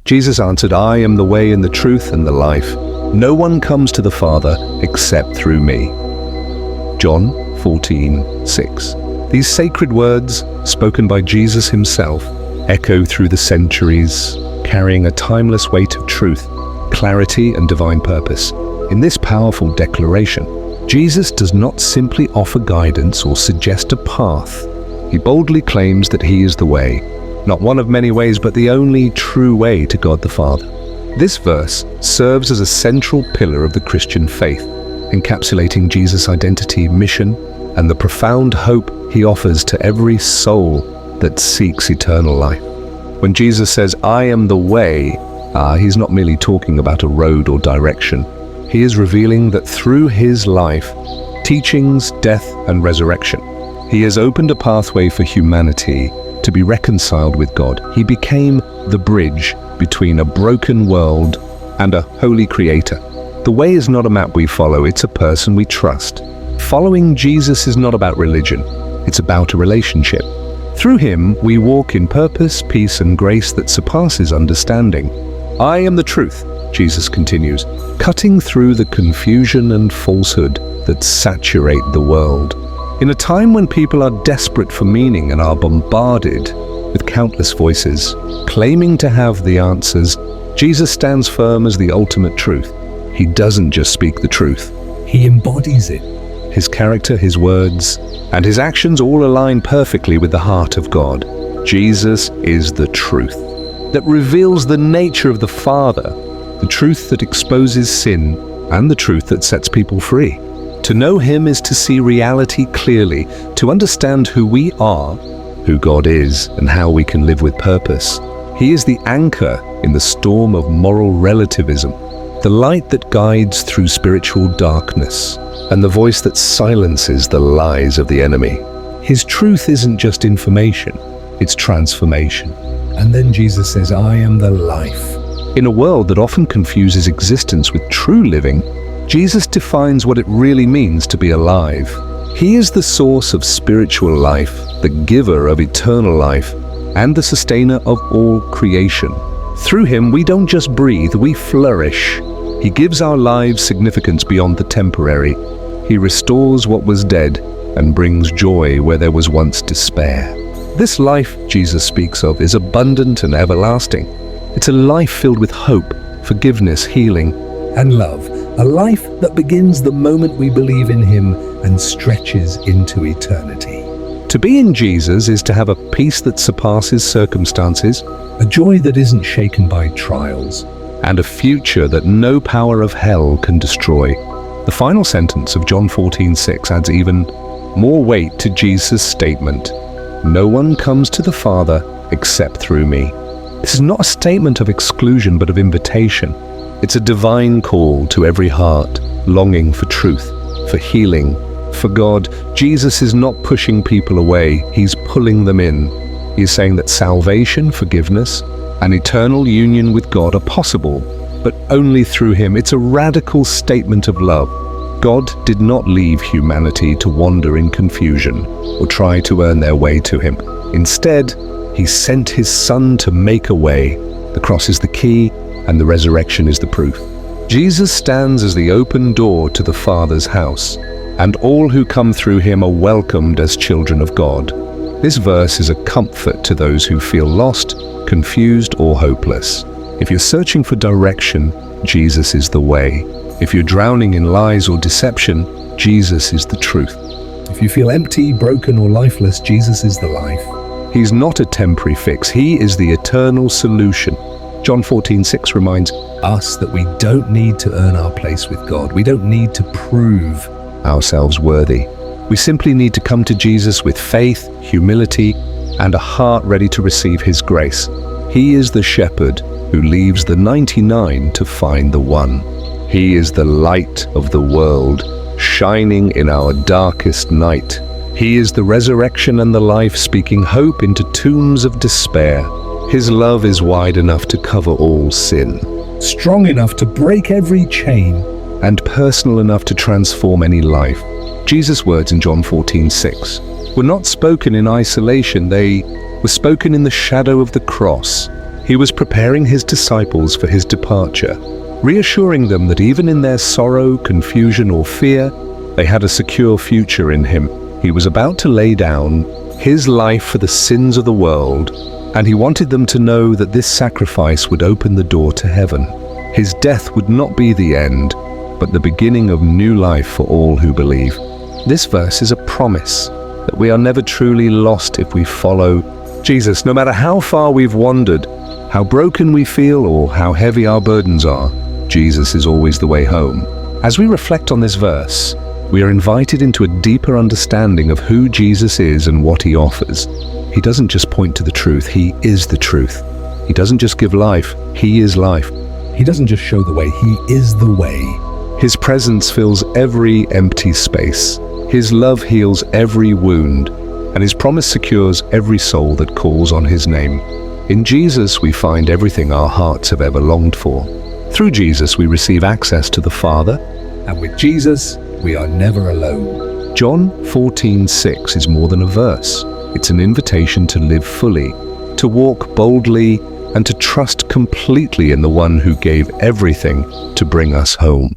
Jesus answered, "I am the way and the truth and the life. No one comes to the Father except through me." John 14:6. These sacred words, spoken by Jesus himself, echo through the centuries, carrying a timeless weight of truth, clarity, and divine purpose. In this powerful declaration, Jesus does not simply offer guidance or suggest a path. He boldly claims that he is the way, not one of many ways, but the only true way to God the Father. This verse serves as a central pillar of the Christian faith, encapsulating Jesus' identity, mission, and the profound hope he offers to every soul that seeks eternal life. When Jesus says, "I am the way," he's not merely talking about a road or direction. He is revealing that through his life, teachings, death, and resurrection, he has opened a pathway for humanity to be reconciled with God. He became the bridge between a broken world and a holy creator. The way is not a map we follow, it's a person we trust. Following Jesus is not about religion, it's about a relationship. Through him, we walk in purpose, peace, and grace that surpasses understanding. "I am the truth," Jesus continues, cutting through the confusion and falsehood that saturate the world. In a time when people are desperate for meaning and are bombarded with countless voices claiming to have the answers, Jesus stands firm as the ultimate truth. He doesn't just speak the truth, he embodies it. His character, his words, and his actions all align perfectly with the heart of God. Jesus is the truth that reveals the nature of the Father, the truth that exposes sin, and the truth that sets people free. To know him is to see reality clearly, to understand who we are, who God is, and how we can live with purpose. He is the anchor in the storm of moral relativism, the light that guides through spiritual darkness, and the voice that silences the lies of the enemy. His truth isn't just information, it's transformation. And then Jesus says, "I am the life." In a world that often confuses existence with true living, Jesus defines what it really means to be alive. He is the source of spiritual life, the giver of eternal life, and the sustainer of all creation. Through him, we don't just breathe, we flourish. He gives our lives significance beyond the temporary. He restores what was dead and brings joy where there was once despair. This life Jesus speaks of is abundant and everlasting. It's a life filled with hope, forgiveness, healing, and love. A life that begins the moment we believe in him and stretches into eternity. To be in Jesus is to have a peace that surpasses circumstances, a joy that isn't shaken by trials, and a future that no power of hell can destroy. The final sentence of John 14:6 adds even more weight to Jesus' statement, "No one comes to the Father except through me." This is not a statement of exclusion but of invitation. It's a divine call to every heart longing for truth, for healing, for God. Jesus is not pushing people away, he's pulling them in. He's saying that salvation, forgiveness, and eternal union with God are possible, but only through him. It's a radical statement of love. God did not leave humanity to wander in confusion or try to earn their way to him. Instead, he sent his Son to make a way. The cross is the key, and the resurrection is the proof. Jesus stands as the open door to the Father's house, and all who come through him are welcomed as children of God. This verse is a comfort to those who feel lost, confused, or hopeless. If you're searching for direction, Jesus is the way. If you're drowning in lies or deception, Jesus is the truth. If you feel empty, broken, or lifeless, Jesus is the life. He's not a temporary fix, he is the eternal solution. John 14:6 reminds us that we don't need to earn our place with God. We don't need to prove ourselves worthy. We simply need to come to Jesus with faith, humility, and a heart ready to receive his grace. He is the shepherd who leaves the 99 to find the one. He is the light of the world, shining in our darkest night. He is the resurrection and the life, speaking hope into tombs of despair. His love is wide enough to cover all sin, strong enough to break every chain, and personal enough to transform any life. Jesus' words in John 14:6 were not spoken in isolation, they were spoken in the shadow of the cross. He was preparing his disciples for his departure, reassuring them that even in their sorrow, confusion, or fear, they had a secure future in him. He was about to lay down his life for the sins of the world, and he wanted them to know that this sacrifice would open the door to heaven. His death would not be the end, but the beginning of new life for all who believe. This verse is a promise that we are never truly lost if we follow Jesus. No matter how far we've wandered, how broken we feel, or how heavy our burdens are, Jesus is always the way home. As we reflect on this verse, we are invited into a deeper understanding of who Jesus is and what he offers. He doesn't just point to the truth, he is the truth. He doesn't just give life, he is life. He doesn't just show the way, he is the way. His presence fills every empty space. His love heals every wound, and his promise secures every soul that calls on his name. In Jesus, we find everything our hearts have ever longed for. Through Jesus, we receive access to the Father, and with Jesus, we are never alone. John 14:6 is more than a verse. It's an invitation to live fully, to walk boldly, and to trust completely in the one who gave everything to bring us home.